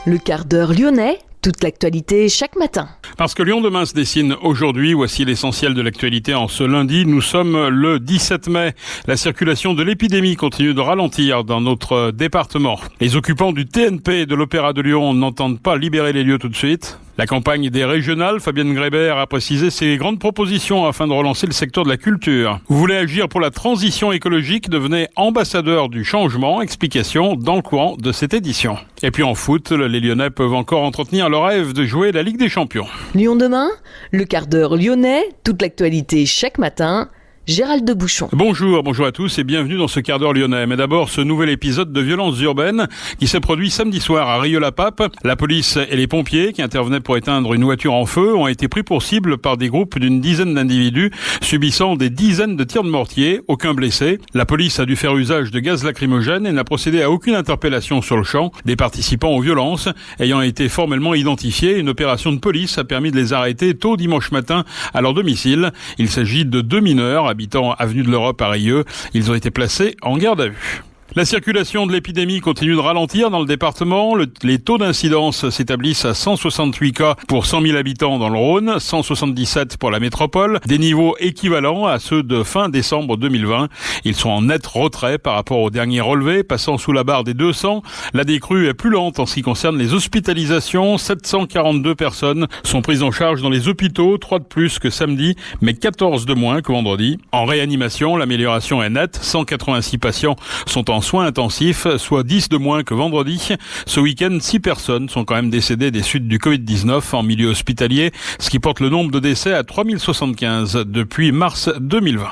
Le quart d'heure lyonnais, toute l'actualité chaque matin. Parce que Lyon demain se dessine aujourd'hui, voici l'essentiel de l'actualité en ce lundi. Nous sommes le 17 mai. La circulation de l'épidémie continue de ralentir dans notre département. Les occupants du TNP et de l'Opéra de Lyon n'entendent pas libérer les lieux tout de suite. La campagne des régionales, Fabienne Grébert a précisé ses grandes propositions afin de relancer le secteur de la culture. Vous voulez agir pour la transition écologique, devenez ambassadeur du changement. Explication dans le courant de cette édition. Et puis en foot, les Lyonnais peuvent encore entretenir le rêve de jouer la Ligue des Champions. Lyon demain, le quart d'heure lyonnais, toute l'actualité chaque matin. Gérald de Bouchon. Bonjour à tous et bienvenue dans ce quart d'heure lyonnais. Mais d'abord, ce nouvel épisode de violences urbaines qui s'est produit samedi soir à Rieux-la-Pape. La police et les pompiers qui intervenaient pour éteindre une voiture en feu ont été pris pour cible par des groupes d'une dizaine d'individus subissant des dizaines de tirs de mortier, aucun blessé. La police a dû faire usage de gaz lacrymogène et n'a procédé à aucune interpellation sur le champ. Des participants aux violences ayant été formellement identifiés, une opération de police a permis de les arrêter tôt dimanche matin à leur domicile. Il s'agit de 2 mineurs habitant avenue de l'Europe à Rieux. Ils ont été placés en garde à vue. La circulation de l'épidémie continue de ralentir dans le département. Les taux d'incidence s'établissent à 168 cas pour 100 000 habitants dans le Rhône, 177 pour la métropole, des niveaux équivalents à ceux de fin décembre 2020. Ils sont en net retrait par rapport au dernier relevé, passant sous la barre des 200. La décrue est plus lente en ce qui concerne les hospitalisations. 742 personnes sont prises en charge dans les hôpitaux, 3 de plus que samedi, mais 14 de moins que vendredi. En réanimation, l'amélioration est nette. 186 patients sont en soins intensifs, soit 10 de moins que vendredi. Ce week-end, 6 personnes sont quand même décédées des suites du Covid-19 en milieu hospitalier, ce qui porte le nombre de décès à 3075 depuis mars 2020.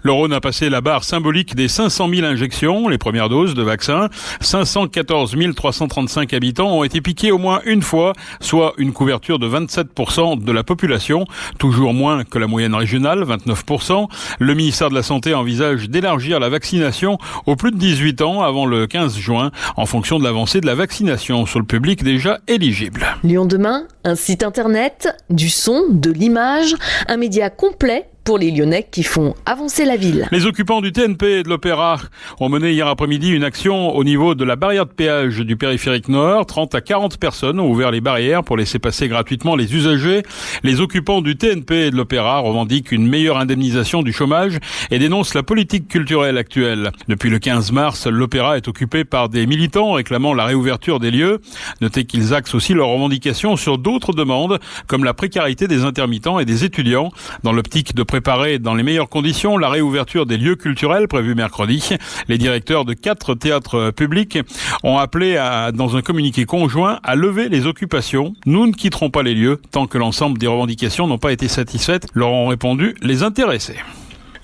Le Rhône a passé la barre symbolique des 500 000 injections, les premières doses de vaccins. 514 335 habitants ont été piqués au moins une fois, soit une couverture de 27% de la population, toujours moins que la moyenne régionale, 29%. Le ministère de la Santé envisage d'élargir la vaccination aux plus de 18 ans avant le 15 juin, en fonction de l'avancée de la vaccination sur le public déjà éligible. Lyon demain, un site internet, du son, de l'image, un média complet pour les Lyonnais qui font avancer la ville. Les occupants du TNP et de l'Opéra ont mené hier après-midi une action au niveau de la barrière de péage du périphérique Nord. 30 à 40 personnes ont ouvert les barrières pour laisser passer gratuitement les usagers. Les occupants du TNP et de l'Opéra revendiquent une meilleure indemnisation du chômage et dénoncent la politique culturelle actuelle. Depuis le 15 mars, l'Opéra est occupé par des militants réclamant la réouverture des lieux. Notez qu'ils axent aussi leurs revendications sur d'autres demandes, comme la précarité des intermittents et des étudiants, dans l'optique de préparer dans les meilleures conditions la réouverture des lieux culturels prévus mercredi. Les directeurs de 4 théâtres publics ont appelé dans un communiqué conjoint à lever les occupations. Nous ne quitterons pas les lieux tant que l'ensemble des revendications n'ont pas été satisfaites, leur ont répondu les intéressés.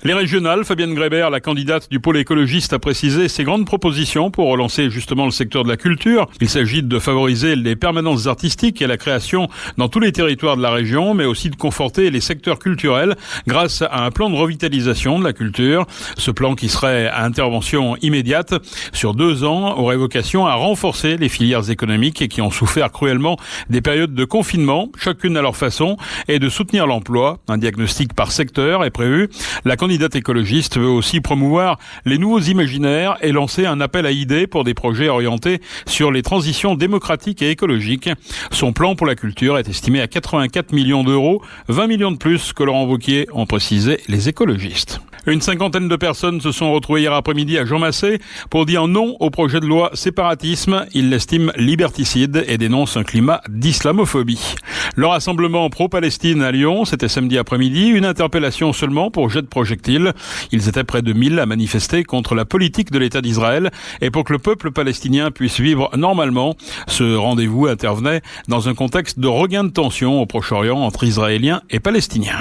Les régionales, Fabienne Grébert, la candidate du pôle écologiste, a précisé ses grandes propositions pour relancer justement le secteur de la culture. Il s'agit de favoriser les permanences artistiques et la création dans tous les territoires de la région, mais aussi de conforter les secteurs culturels grâce à un plan de revitalisation de la culture. Ce plan qui serait à intervention immédiate sur 2 ans aurait vocation à renforcer les filières économiques qui ont souffert cruellement des périodes de confinement, chacune à leur façon, et de soutenir l'emploi. Un diagnostic par secteur est prévu. La candidate écologiste veut aussi promouvoir les nouveaux imaginaires et lancer un appel à idées pour des projets orientés sur les transitions démocratiques et écologiques. Son plan pour la culture est estimé à 84 millions d'euros, 20 millions de plus que Laurent Wauquiez, ont précisé les écologistes. Une 50aine de personnes se sont retrouvées hier après-midi à Jean Massé pour dire non au projet de loi séparatisme. Ils l'estiment liberticide et dénoncent un climat d'islamophobie. Le rassemblement pro-Palestine à Lyon, c'était samedi après-midi, une interpellation seulement pour jet de projectiles. Ils étaient près de 1000 à manifester contre la politique de l'État d'Israël et pour que le peuple palestinien puisse vivre normalement. Ce rendez-vous intervenait dans un contexte de regain de tension au Proche-Orient entre Israéliens et Palestiniens.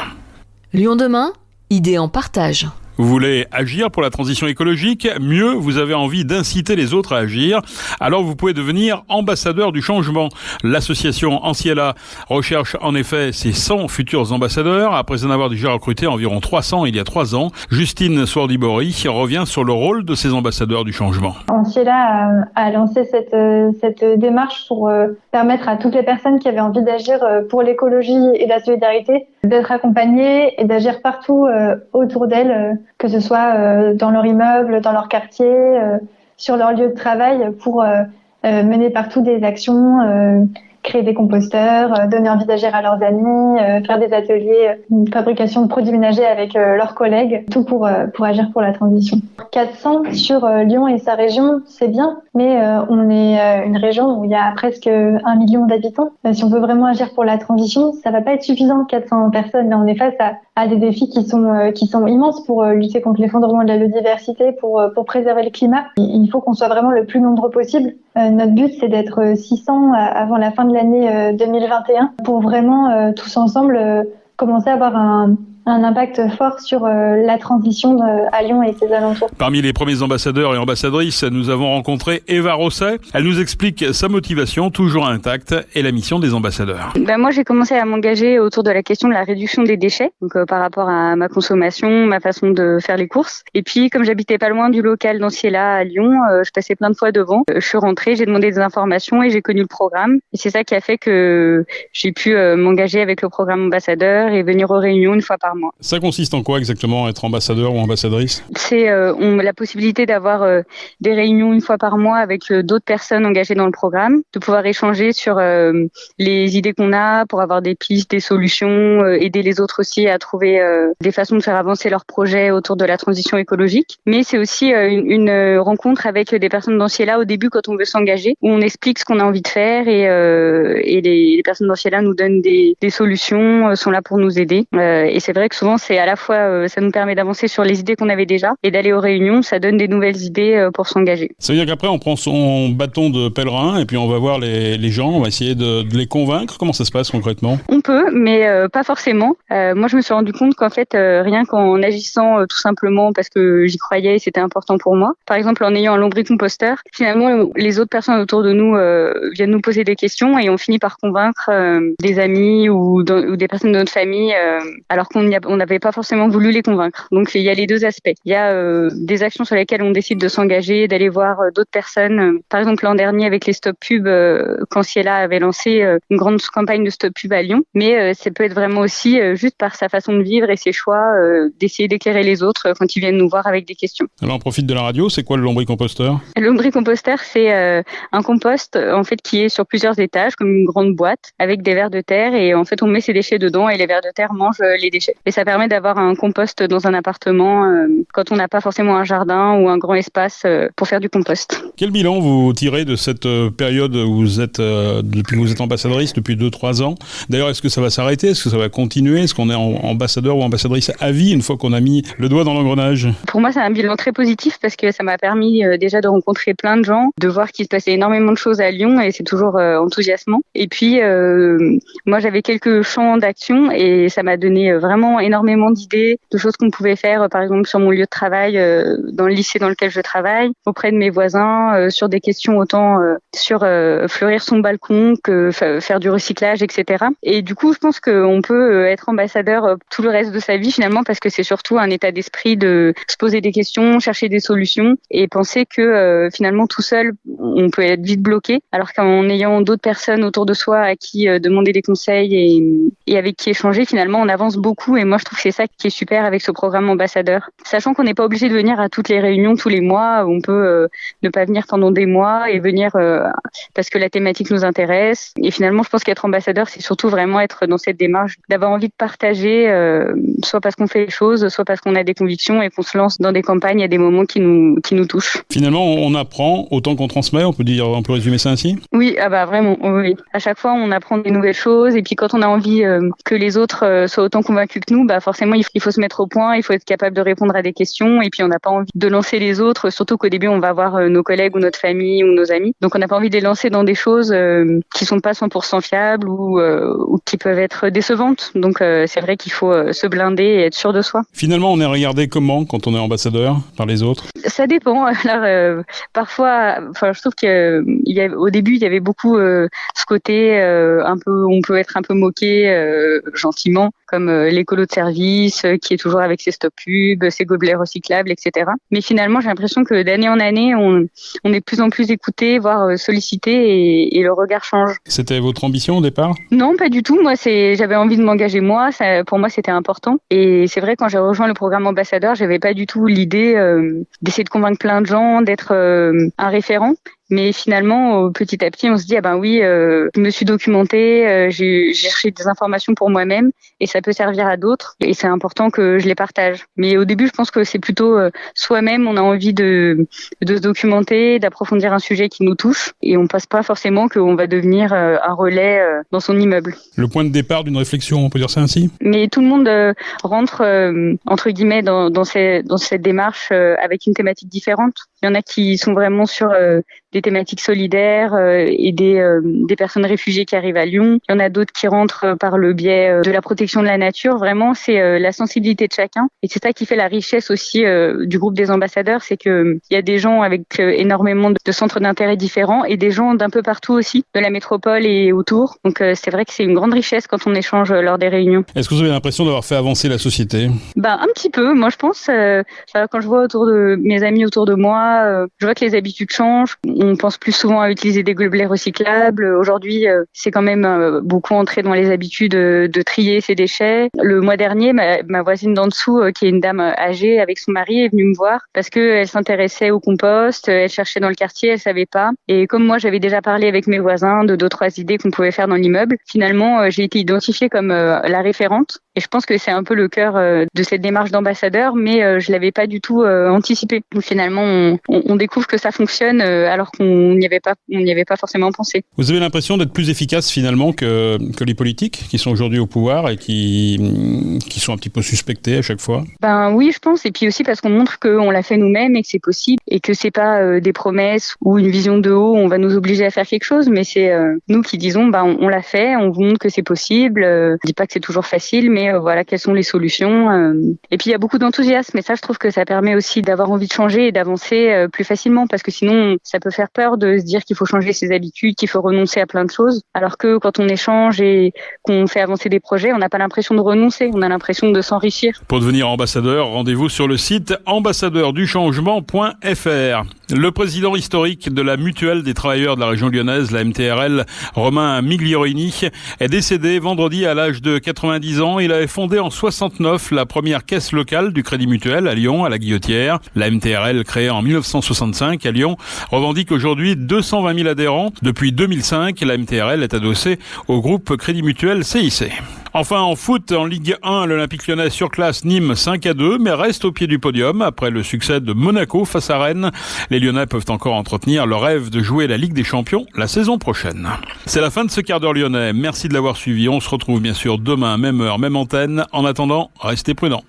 Lyon demain, idée en partage. Vous voulez agir pour la transition écologique? Mieux, vous avez envie d'inciter les autres à agir. Alors vous pouvez devenir ambassadeur du changement. L'association Anciela recherche en effet ses 100 futurs ambassadeurs. Après en avoir déjà recruté environ 300 il y a 3 ans, Justine Swordibori revient sur le rôle de ces ambassadeurs du changement. Anciela a lancé cette démarche pour permettre à toutes les personnes qui avaient envie d'agir pour l'écologie et la solidarité d'être accompagnées et d'agir partout autour d'elles, que ce soit dans leur immeuble, dans leur quartier, sur leur lieu de travail, pour mener partout des actions, créer des composteurs, donner envie d'agir à leurs amis, faire des ateliers de fabrication de produits ménagers avec leurs collègues, tout pour agir pour la transition. 400 sur Lyon et sa région, c'est bien, mais on est une région où il y a presque 1 million d'habitants. Si on veut vraiment agir pour la transition, ça va pas être suffisant, 400 personnes. Là, on est face à des défis qui sont immenses pour lutter contre l'effondrement de la biodiversité, pour préserver le climat. Il faut qu'on soit vraiment le plus nombreux possible. Notre but, c'est d'être 600 avant la fin de l'année 2021 pour vraiment tous ensemble commencer à avoir un impact fort sur la transition à Lyon et ses alentours. Parmi les premiers ambassadeurs et ambassadrices, nous avons rencontré Eva Rosset. Elle nous explique sa motivation toujours intacte et la mission des ambassadeurs. Moi, j'ai commencé à m'engager autour de la question de la réduction des déchets, donc par rapport à ma consommation, ma façon de faire les courses. Et puis, comme j'habitais pas loin du local d'Anciella à Lyon, je passais plein de fois devant. Je suis rentrée, j'ai demandé des informations et j'ai connu le programme. Et c'est ça qui a fait que j'ai pu m'engager avec le programme ambassadeur et venir aux réunions une fois par mois. Ça consiste en quoi exactement, être ambassadeur ou ambassadrice ? C'est la possibilité d'avoir des réunions une fois par mois avec d'autres personnes engagées dans le programme, de pouvoir échanger sur les idées qu'on a pour avoir des pistes, des solutions, aider les autres aussi à trouver des façons de faire avancer leurs projets autour de la transition écologique. Mais c'est aussi une rencontre avec des personnes d'Anciella au début quand on veut s'engager, où on explique ce qu'on a envie de faire et les personnes d'Anciella nous donnent des solutions, sont là pour nous aider. Et c'est vrai que souvent, c'est à la fois, ça nous permet d'avancer sur les idées qu'on avait déjà et d'aller aux réunions, ça donne des nouvelles idées pour s'engager. Ça veut dire qu'après, on prend son bâton de pèlerin et puis on va voir les gens, on va essayer de les convaincre. Comment ça se passe concrètement ? On peut, mais pas forcément. Moi, je me suis rendu compte qu'en fait, rien qu'en agissant tout simplement parce que j'y croyais et c'était important pour moi. Par exemple, en ayant un lombricomposteur, finalement, les autres personnes autour de nous viennent nous poser des questions et on finit par convaincre des amis ou des personnes de notre famille, alors qu'on n'avait pas forcément voulu les convaincre. Donc il y a les deux aspects. Il y a des actions sur lesquelles on décide de s'engager, d'aller voir d'autres personnes. Par exemple l'an dernier avec les stop pubs, quand Ciela avait lancé une grande campagne de stop pub à Lyon. Mais ça peut être vraiment aussi juste par sa façon de vivre et ses choix, d'essayer d'éclairer les autres quand ils viennent nous voir avec des questions. Alors on profite de la radio, c'est quoi le lombricomposteur ? Le lombricomposteur, c'est un compost en fait qui est sur plusieurs étages, comme une grande boîte avec des vers de terre et en fait on met ses déchets dedans et les vers de terre mangent les déchets. Et ça permet d'avoir un compost dans un appartement quand on n'a pas forcément un jardin ou un grand espace pour faire du compost. Quel bilan vous tirez de cette période où vous êtes, depuis que vous êtes ambassadrice, depuis 2-3 ans ? D'ailleurs, est-ce que ça va s'arrêter ? Est-ce que ça va continuer ? Est-ce qu'on est ambassadeur ou ambassadrice à vie une fois qu'on a mis le doigt dans l'engrenage ? Pour moi, c'est un bilan très positif parce que ça m'a permis déjà de rencontrer plein de gens, de voir qu'il se passait énormément de choses à Lyon et c'est toujours enthousiasmant. Et puis, moi, j'avais quelques champs d'action et ça m'a donné vraiment énormément d'idées, de choses qu'on pouvait faire, par exemple sur mon lieu de travail, dans le lycée dans lequel je travaille, auprès de mes voisins, sur des questions autant sur fleurir son balcon que faire du recyclage, etc. Et du coup, je pense qu'on peut être ambassadeur tout le reste de sa vie finalement parce que c'est surtout un état d'esprit de se poser des questions, chercher des solutions et penser que finalement tout seul, on peut être vite bloqué, alors qu'en ayant d'autres personnes autour de soi à qui demander des conseils et avec qui échanger, finalement, on avance beaucoup. Et moi, je trouve que c'est ça qui est super avec ce programme ambassadeur. Sachant qu'on n'est pas obligé de venir à toutes les réunions tous les mois, on peut ne pas venir pendant des mois et venir parce que la thématique nous intéresse. Et finalement, je pense qu'être ambassadeur, c'est surtout vraiment être dans cette démarche d'avoir envie de partager, soit parce qu'on fait les choses, soit parce qu'on a des convictions et qu'on se lance dans des campagnes à des moments qui nous touchent. Finalement, on apprend autant qu'on transmet, on peut résumer ça ainsi ? Oui, vraiment, oui. À chaque fois, on apprend des nouvelles choses et puis quand on a envie que les autres soient autant convaincus que nous, forcément, il faut se mettre au point, il faut être capable de répondre à des questions et puis on n'a pas envie de lancer les autres, surtout qu'au début, on va voir nos collègues ou notre famille ou nos amis. Donc, on n'a pas envie de les lancer dans des choses qui sont pas 100% fiables ou qui peuvent être décevantes. Donc, c'est vrai qu'il faut se blinder et être sûr de soi. Finalement, on est regardé comment quand on est ambassadeur par les autres ? Ça dépend. Alors, parfois, je trouve qu'au début, il y avait beaucoup ce côté un peu, on peut être un peu moqué gentiment, comme l'écolo de service qui est toujours avec ses stop pubs, ses gobelets recyclables, etc. Mais finalement, j'ai l'impression que d'année en année, on est de plus en plus écouté, voire sollicité, et le regard change. C'était votre ambition au départ ? Non, pas du tout. Moi, j'avais envie de m'engager moi. Pour moi, c'était important. Et c'est vrai, quand j'ai rejoint le programme ambassadeur, j'avais pas du tout l'idée d'essayer de convaincre plein de gens, d'être un référent. Mais finalement, petit à petit, on se dit, ah ben oui, je me suis documentée, j'ai cherché des informations pour moi-même et ça peut servir à d'autres et c'est important que je les partage. Mais au début, je pense que c'est plutôt soi-même, on a envie de se documenter, d'approfondir un sujet qui nous touche et on passe pas forcément qu'on va devenir un relais dans son immeuble. Le point de départ d'une réflexion, on peut dire ça ainsi ? Mais tout le monde rentre, entre guillemets, dans cette démarche avec une thématique différente. Il y en a qui sont vraiment sur des thématiques solidaires et des personnes réfugiées qui arrivent à Lyon. Il y en a d'autres qui rentrent par le biais de la protection de la nature. Vraiment, c'est la sensibilité de chacun. Et c'est ça qui fait la richesse aussi du groupe des ambassadeurs, c'est que il y a des gens avec énormément de centres d'intérêt différents et des gens d'un peu partout aussi, de la métropole et autour. Donc c'est vrai que c'est une grande richesse quand on échange lors des réunions. Est-ce que vous avez l'impression d'avoir fait avancer la société ? Un petit peu. Moi, je pense, quand je vois autour de mes amis autour de moi, je vois que les habitudes changent. On pense plus souvent à utiliser des gobelets recyclables. Aujourd'hui, c'est quand même beaucoup entré dans les habitudes de trier ses déchets. Le mois dernier, ma voisine d'en dessous, qui est une dame âgée avec son mari, est venue me voir parce que elle s'intéressait au compost, elle cherchait dans le quartier, elle savait pas. Et comme moi, j'avais déjà parlé avec mes voisins de 2-3 idées qu'on pouvait faire dans l'immeuble, finalement, j'ai été identifiée comme la référente. Et je pense que c'est un peu le cœur de cette démarche d'ambassadeur, mais je l'avais pas du tout anticipé. Donc, finalement, on découvre que ça fonctionne alors qu'on n'y avait pas forcément pensé. Vous avez l'impression d'être plus efficace finalement que les politiques qui sont aujourd'hui au pouvoir et qui sont un petit peu suspectés à chaque fois ? Oui, je pense. Et puis aussi parce qu'on montre qu'on l'a fait nous-mêmes et que c'est possible et que c'est pas des promesses ou une vision de haut, on va nous obliger à faire quelque chose, mais c'est nous qui disons, on l'a fait, on vous montre que c'est possible. Je dis pas que c'est toujours facile, mais voilà, quelles sont les solutions. Et puis il y a beaucoup d'enthousiasme et ça, je trouve que ça permet aussi d'avoir envie de changer et d'avancer plus facilement parce que sinon, ça peut faire peur de se dire qu'il faut changer ses habitudes, qu'il faut renoncer à plein de choses. Alors que quand on échange et qu'on fait avancer des projets, on n'a pas l'impression de renoncer, on a l'impression de s'enrichir. Pour devenir ambassadeur, rendez-vous sur le site ambassadeurduchangement.fr. Le président historique de la Mutuelle des travailleurs de la région lyonnaise, la MTRL, Romain Migliorini, est décédé vendredi à l'âge de 90 ans. Il avait fondé en 69 la première caisse locale du Crédit Mutuel à Lyon, à la Guillotière. La MTRL, créée en 1965 à Lyon, revendique aujourd'hui 220 000 adhérents. Depuis 2005, la MTRL est adossée au groupe Crédit Mutuel CIC. Enfin, en foot, en Ligue 1, l'Olympique Lyonnais surclasse Nîmes 5-2, mais reste au pied du podium après le succès de Monaco face à Rennes. Les Lyonnais peuvent encore entretenir leur rêve de jouer la Ligue des Champions la saison prochaine. C'est la fin de ce quart d'heure lyonnais. Merci de l'avoir suivi. On se retrouve bien sûr demain, même heure, même antenne. En attendant, restez prudents.